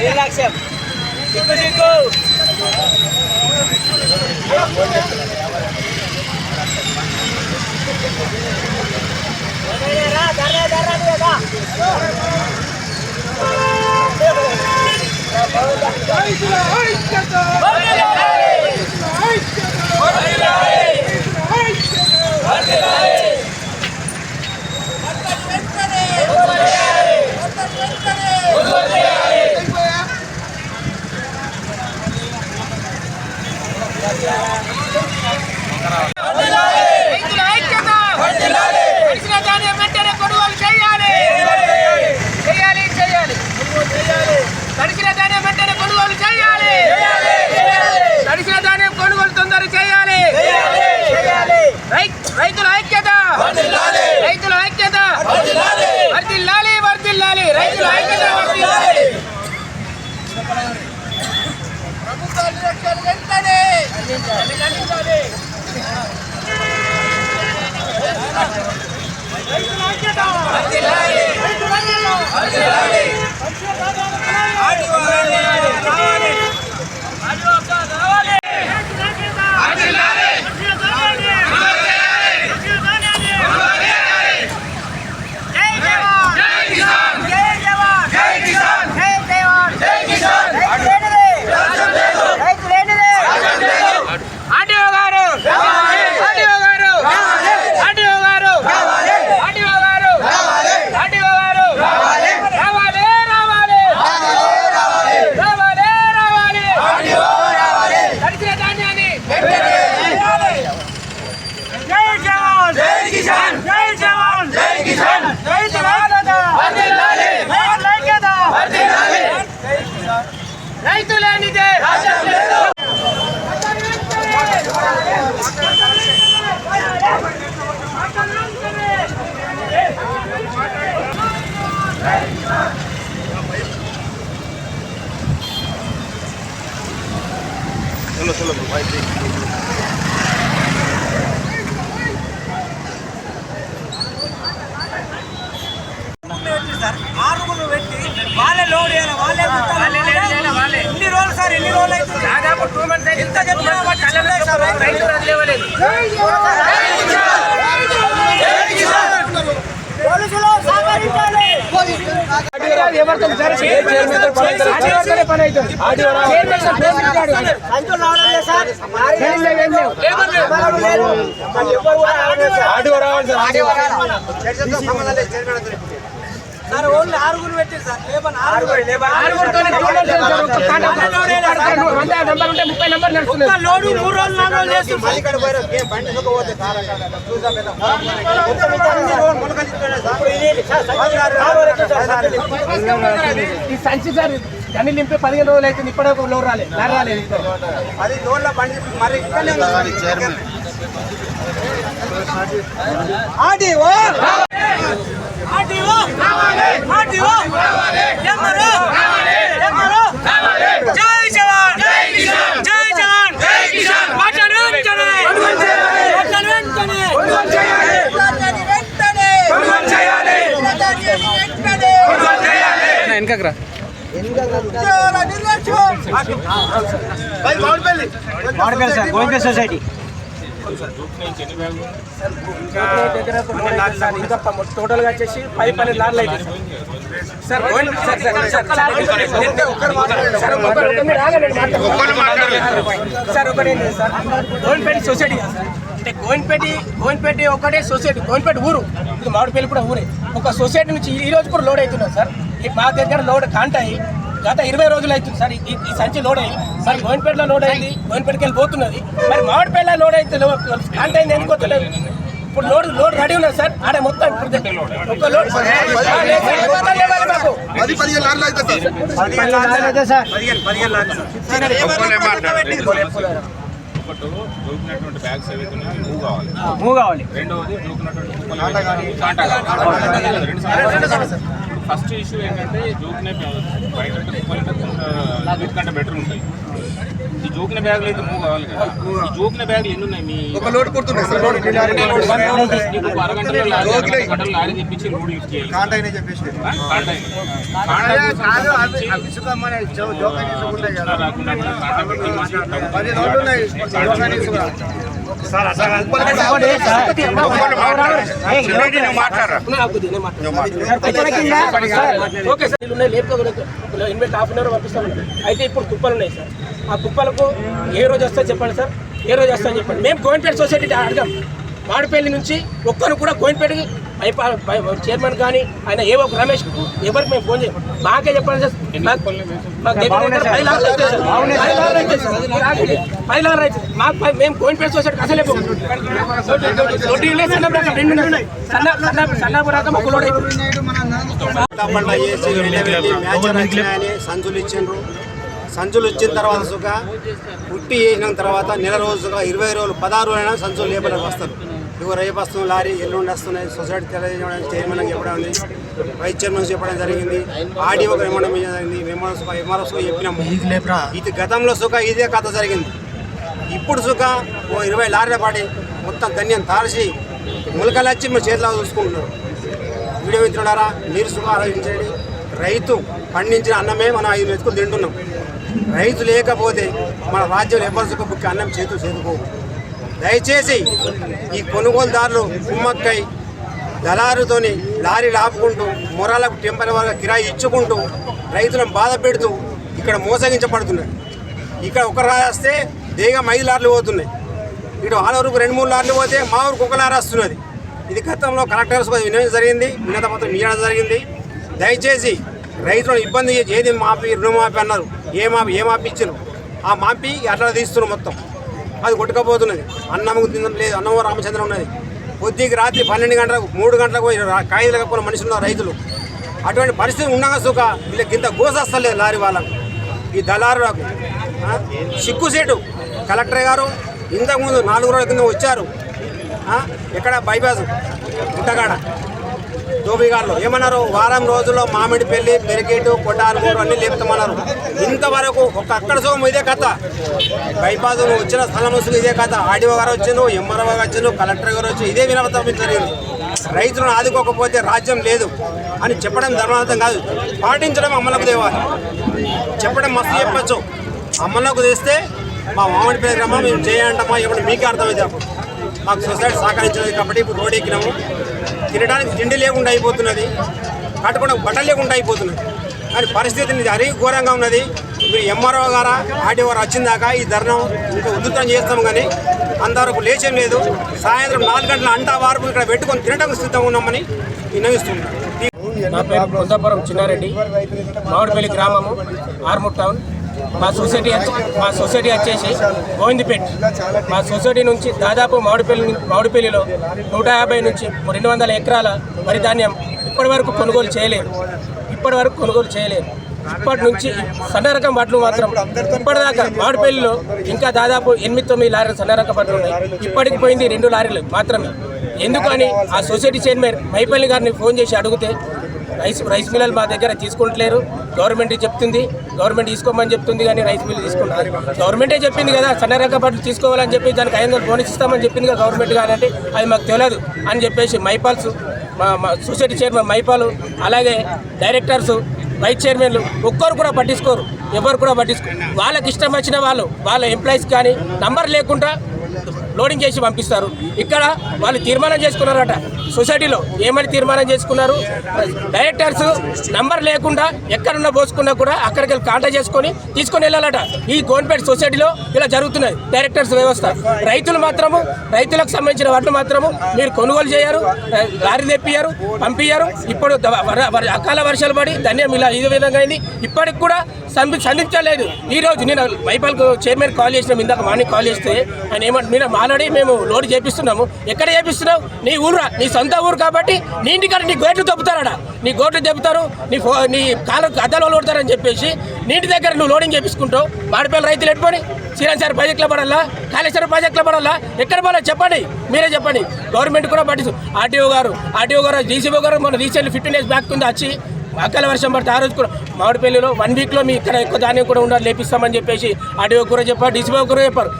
Relax చిక్కు చిక్కు రైతుల ఐక్యత రైతుల ఐక్యత వర్ధిల్లాలి వర్ధిల్లాలి రైతుల ఐక్యత వర్ధిల్లాలి ప్రభుత్వాలు రక్షణ వెంటనే అందించాలి రైతుల ఐక్యత వర్ధిల్లాలి వర్ధిల్లాలి ఆదివాసీ రావాలి ఆదివాసీ రావాలి రైతులేనిదే రాజ్యం లేదు चलो चलो भाई సార్ ఆరుగురు పెట్టి వాళ్ళే లోడ్ చేయాలి వాళ్ళే ఎన్ని రోజులు సార్ ఎన్ని రోజులు అయితే దాదాపు 2 మంత్స్ ఎంత చెప్పినా రైతులు వదిలేవలేదు సార్ ఓన్లీ ఆరుగురు పెట్టారు సార్ లోడు 3 రోజులు 4 రోజులు చేస్తారు ఈ సంచి సార్ అన్ని నింపి 15 రోజులు అయితే ఇప్పటికే ఒక లోడ్ రాలేదు అది లోడ్లో బండి మరి జై జవాన్ జై జవాన్ వెనకరా సార్ గోవిందపల్లి సొసైటీ ఇంకా టోటల్ గా వచ్చేసి 12 లారీలు అయితే సార్ సార్ ఒకటి సార్ గోవిందపేట సొసైటీ అంటే గోవిందపేట ఒకటే సొసైటీ గోవిందపేట ఊరు ఇది మామిడిపల్లి కూడా ఊరే ఒక సొసైటీ నుంచి ఈ రోజు కూడా లోడ్ అవుతున్నారు సార్ మా దగ్గర లోడ్ కాంటాయి గత 20 రోజులు అవుతుంది సార్ ఈ సంచి లోడ్ అయింది మరి గోవిందపేటలో లోడ్ అయింది గోవిందపేటకి వెళ్ళి పోతున్నది మరి మామిడిపల్లిలో లోడ్ అయితే కాంట అయింది ఎందుకోలేదు ఇప్పుడు లోడ్ రెడీ ఉన్నది సార్ ఆడ మొత్తం ఒక లోడ్ మూవ్ కావాలి రెండోది ఫస్ట్ ఇష్యూ ఏంటంటే జోకిన బయట కంటే బెటర్ ఉంటాయి. ఈ జోకిన బ్యాగులు అయితే మూవ్ కావాలి కదా. ఈ జోకిన బ్యాగులు ఎన్ని ఉన్నాయి? మీ ఒక లోడ్ కుడుతున్నాయి సార్. అరగంటలో లారీ తెప్పించి లోడ్ యూజ్ చేయాలి. హాఫ్ అన్ అవర్ పంపిస్తామండి. అయితే ఇప్పుడు కుప్పలు ఉన్నాయి సార్. ఆ కుప్పలకు ఏ రోజు వస్తా చెప్పండి సార్, ఏ రోజు వస్తా చెప్పండి. మేము గోవిందపేట సొసైటీ అడగాం. మాడిపల్లి నుంచి ఒక్కరు కూడా గోవిందపేటకి చైర్మన్ కానీ ఆయన ఏవో రమేష్ ఎవరికి మేము ఫోన్ చేయం. మాకే చెప్పండి సార్. మాకు 10 లారీలు అవుతుంది సార్. 10 లారీలు అవుతుంది మాకు. మేము గోవిందపేట సొసైటీకి అసలే సన్నాపు రకం ఒక లోడ్ అవుతుంది. సంచులు ఇచ్చిండ్రు. సంచులు ఇచ్చిన తర్వాత సుఖ పుట్టి వేసిన తర్వాత నెల రోజుగా 20 రోజులు 16 రోజులైనా సంచులు లేపడానికి వస్తారు. ఇవి రేపు వస్తుంది లారీ, ఎల్లుండి వస్తున్నాయి. సొసైటీ తెలియజేయడం చైర్మన్ చెప్పడం, వైస్ చైర్మన్ చెప్పడం జరిగింది. ఆర్డీఓకి ఇవ్వడం జరిగింది. ఎంఆర్ఎస్ చెప్పినాము. ఇది గతంలో సుఖ ఇదే కథ జరిగింది. ఇప్పుడు సుఖ 20 లారీల పాడి మొత్తం ధన్యం తాల్చి ములకలు వచ్చి మా చేతిలో చూసుకుంటున్నారు. వీడియో మిత్రులారా, మీరు సుఖ ఆలోచించండి. రైతు పండించిన అన్నమే మనం 5 మెతుకులు తింటున్నాం. రైతు లేకపోతే మన రాజ్యంలో ఎవరి సుఖ బుక్కి అన్నం చేతుకోవు. దయచేసి ఈ కొనుగోలుదారులు కుమ్మక్కై దళారుతోని లారీలు ఆపుకుంటూ మొరాలకు టెంపరీగా కిరాయి ఇచ్చుకుంటూ రైతులను బాధ పెడుతూ ఇక్కడ మోసగించబడుతున్నారు. ఇక్కడ ఒక రాస్తే దేగం 5 లారీలు పోతున్నాయి. ఇటు ఆలూరుకు 2-3 లారీలు పోతే మా ఊరికి 1 లారీ వస్తున్నది. ఇది గతంలో కలెక్టర్స్ వినడం జరిగింది, వినత పత్రం ఇవ్వడం జరిగింది. దయచేసి రైతులను ఇబ్బంది ఏది మాపి రుణమాపి అన్నారు. ఏ మాపి ఇచ్చారు ఆ మాపి అట్లా తీస్తున్నారు. మొత్తం అది కొట్టుకపోతున్నది. అన్నము తినడం లేదు. అన్నమో రామచంద్రం ఉన్నది. కొద్దిగా రాత్రి 12 గంటలకు 3 గంటలకు కాయిదాలు కప్పుకున్న మనుషులు ఉన్నారు రైతులు. అటువంటి పరిస్థితి ఉండగా సుఖ వీళ్ళకి ఇంత గోసస్తలేదు లారీ వాళ్ళకు, ఈ దళారులకు. సిగ్గుసేటు కలెక్టర్ గారు ఇంతకుముందు 4 రోజుల కింద వచ్చారు. ఎక్కడ బైపాస్ గుట్టగాడ దోబిగాడులో ఏమన్నారు, వారం రోజుల్లో మామిడిపల్లి, పెరిగేటు, కొట్టాలమూరు అన్నీ లేపుతామన్నారు. ఇంతవరకు ఒక అక్కడ సోము ఇదే కథ. బైపాస్ వచ్చిన స్థలం వస్తుంది ఇదే కథ. ఆర్డీఓ గారు వచ్చిండు, ఎంఆర్ఓ గారు వచ్చిండు, కలెక్టర్ గారు వచ్చి ఇదే వినవతం జరిగింది. రైతులను ఆదుకోకపోతే రాజ్యం లేదు అని చెప్పడం ధర్మార్థం కాదు, పాటించడం అమలుకు తేవాలి. చెప్పడం మస్తు చెప్పచ్చు. అమలుకు తెస్తే మా మామిడిపల్లి గ్రామం మేము చేయాలంటామా ఇప్పుడు మీకే అర్థమైంది. అప్పుడు మాకు సొసైటీ సహకరించలేదు కాబట్టి ఇప్పుడు రోడ్ ఎక్కినాము. తినడానికి తిండి లేకుండా అయిపోతున్నది, కట్టుకోవడానికి బట్టలు లేకుండా అయిపోతున్నది. కానీ పరిస్థితి అరీ ఘోరంగా ఉన్నది. మీరు ఎంఆర్ఓ గారా ఆర్డీఓ గారు వచ్చిందాకా ఈ ధర్నం ఇంకా ఉధృతం చేస్తాం. కానీ అంతవరకు లేచేం లేదు. సాయంత్రం 4 గంటల అంటా వారు ఇక్కడ పెట్టుకొని తినడానికి సిద్ధంగా ఉన్నామని విన్నవిస్తున్నాం. నా పేరు కొందాపురం చిన్నారెడ్డి, మామిడిపల్లి గ్రామము, ఆర్మూర్ టౌన్. మా సొసైటీ వచ్చేసి గోవిందపేట్. మా సొసైటీ నుంచి దాదాపు మామిడిపల్లిలో 150 నుంచి 200 ఎకరాల వరి ధాన్యం ఇప్పటి వరకు కొనుగోలు చేయలేరు. ఇప్పటి నుంచి సన్న రకం వడ్లు మాత్రం ఇప్పటిదాకా మామిడిపల్లిలో ఇంకా దాదాపు 8-9 లారీలు సన్న రకం వడ్లు ఉన్నాయి. ఇప్పటికి పోయింది 2 లారీలు మాత్రమే. ఎందుకని ఆ సొసైటీ చైర్మన్ మైపల్లి గారిని ఫోన్ చేసి అడిగితే రైస్ మిల్లలు మా దగ్గర తీసుకుంటలేరు, గవర్నమెంట్ చెప్తుంది, గవర్నమెంట్ తీసుకోమని చెప్తుంది కానీ రైస్ మిల్లు తీసుకుంటారు. గవర్నమెంటే చెప్పింది కదా సన్న రకం వడ్లు తీసుకోవాలని చెప్పి దానికి 500 బోనస్ ఇస్తామని చెప్పింది కదా గవర్నమెంట్. కానీ అది మాకు తెలియదు అని చెప్పేసి మైపాల్స్ మా సొసైటీ చైర్మన్ మైపాలు, అలాగే డైరెక్టర్స్, వైస్ చైర్మన్లు ఒక్కరు కూడా పట్టించుకోరు. ఎవరు కూడా పట్టించుకోరు. వాళ్ళకి ఇష్టం వచ్చిన వాళ్ళ ఎంప్లాయీస్ కానీ నంబర్ లేకుండా లోడింగ్ చేసి పంపిస్తారు. ఇక్కడ వాళ్ళు తీర్మానం చేసుకున్నారట సొసైటీలో. ఏమని తీర్మానం చేసుకున్నారు, డైరెక్టర్స్ నంబర్ లేకుండా ఎక్కడున్నా పోసుకున్నా కూడా అక్కడికి వెళ్ళి కాంటాక్ట్ చేసుకొని తీసుకొని వెళ్ళాలట. ఈ గవర్నమెంట్ సొసైటీలో ఇలా జరుగుతున్నది డైరెక్టర్స్ వ్యవస్థ. రైతులకు సంబంధించిన వాటిని మాత్రము మీరు కొనుగోలు చేయరు, లారీ తెప్పియారు, పంపించారు. ఇప్పుడు అకాల వర్షాలు పడి ధాన్యం ఇలా ఈ విధంగా అయింది. ఇప్పటికి కూడా సంధించలేదు. ఈరోజు నేను మైపాల్కు చైర్మన్ కాల్ చేసినాం, ఇందాక మార్నింగ్ కాల్ చేస్తే ఆయన ఏమంటే ఆల్రెడీ మేము లోడ్ చేపిస్తున్నాము. ఎక్కడ చేపిస్తున్నావు? నీ ఊరు, నీ సొంత ఊరు కాబట్టి నీ ఇంటికాడ నీ గోట్లు తప్పుతారట. నీ గోట్లు చెబుతారు, నీ కాలు అద్దాలు కొడతారని చెప్పేసి నీటి దగ్గర నువ్వు లోడింగ్ చేపించుకుంటావు. మాడిపల్లి రైతులు ఎట్టుకొని శ్రీరామ్ ప్రాజెక్టులో పడాలా, కాళేశ్వరం ప్రాజెక్టులో పడాలా, ఎక్కడ పడాలి చెప్పండి, మీరే చెప్పండి. గవర్నమెంట్ కూడా పట్టించు. ఆర్టీఓ గారు, డీసీఓ గారు మన రీసెంట్లీ 15 days బ్యాక్ కింద వచ్చి అకాల వర్షం పడితే ఆ రోజు కూడా మామిడిపల్లిలో 1 వీక్లో మీ ఇక్కడ ఎక్కువ ధాన్యం కూడా ఉండాలి లేపిస్తామని చెప్పేసి ఆడియో కూడా చెప్పారు, డీసీఓ కూడా చెప్పారు.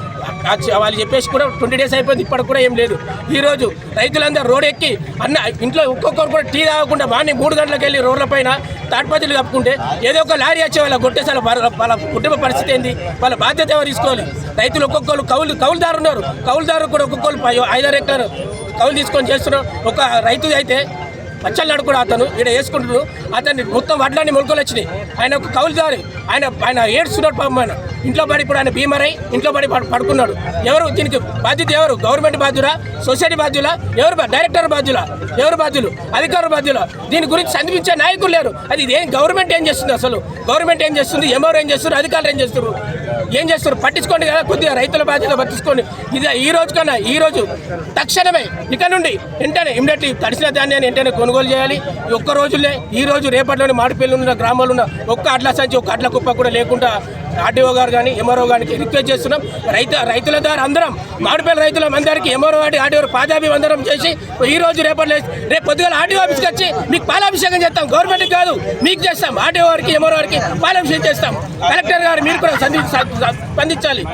వాళ్ళు చెప్పేసి కూడా 20 డేస్ అయిపోయింది, ఇప్పటికి కూడా ఏం లేదు. ఈరోజు రైతులందరూ రోడ్ ఎక్కి అన్న ఇంట్లో ఒక్కొక్కరు కూడా టీ తాగకుండా మార్నింగ్ 3 గంటలకు వెళ్ళి రోడ్ల పైన తాటిపత్రులు కప్పుకుంటే ఏదో ఒక లారీ వచ్చే వాళ్ళ కొట్టేసాల వాళ్ళ కుటుంబ పరిస్థితి ఏంది, వాళ్ళ బాధ్యత ఎవరు తీసుకోవాలి? రైతులు ఒక్కొక్కరు కౌలుదారు ఉన్నారు, కౌలుదారు కూడా ఒక్కొక్కరు 5-6 ఎకరాలు కౌలు తీసుకొని చేస్తున్నారు. ఒక రైతు అయితే పచ్చళ్ళాడు కూడా అతను ఇక్కడ వేసుకుంటున్నారు, అతన్ని మొత్తం వడ్లన్నీ మొలకలు వచ్చినాయి. ఆయన ఒక కౌలుదారి, ఆయన ఏడుస్తున్నాడు పాపం. ఆయన ఇంట్లో పడి ఇప్పుడు ఆయన బీమరై ఇంట్లో పడి పడుకున్నాడు. ఎవరు దీనికి బాధ్యత? ఎవరు? గవర్నమెంట్ బాధ్యులా, సొసైటీ బాధ్యులా, ఎవరు డైరెక్టర్ బాధ్యులా, ఎవరు బాధ్యులు? అధికారుల బాధ్యులా? దీని గురించి సంధించే నాయకులు లేరు. అది ఇదేం గవర్నమెంట్ ఏం చేస్తుంది? అసలు గవర్నమెంట్ ఏం చేస్తుంది? ఎవరు ఏం చేస్తారు? అధికారులు ఏం చేస్తారు? పట్టించుకోండి కదా, కొద్దిగా రైతుల బాధ్యత పట్టించుకోండి. ఇది ఈ రోజు తక్షణమే ఇక నుండి వెంటనే ఇమ్మీడియట్లీ తడిసిన ధాన్యాన్ని వెంటనే కొనుగోలు చేయాలి. ఈ ఒక్క రోజులే ఈ రోజు రేపట్లోని మాడిపల్లి ఉన్న గ్రామాల్లో ఉన్న ఒక్క అడ్ల సంచి, ఒక్క అడ్ల కుప్ప కూడా లేకుండా ఆర్డీఓ గారు కానీ ఎంఆర్ఓ గారికి రిక్వెస్ట్ చేస్తున్నాం. రైతుల ద్వారా అందరం మాడిపల్లి రైతులందరికీ ఎంఆర్ఓ గారి ఆర్డీఓ పాదాభివందనం చేసి ఈ రోజు రేపు పొద్దుగాల ఆర్డీఓ ఆఫీస్కి వచ్చి మీకు పాలాభిషేకం చేస్తాం. గవర్నమెంట్కి కాదు, మీకు చేస్తాం. ఆర్డీఓ గారికి ఎంఆర్ఓ గారికి పాలాభిషేకం చేస్తాం. కలెక్టర్ గారు మీరు కూడా స్పందించాలి.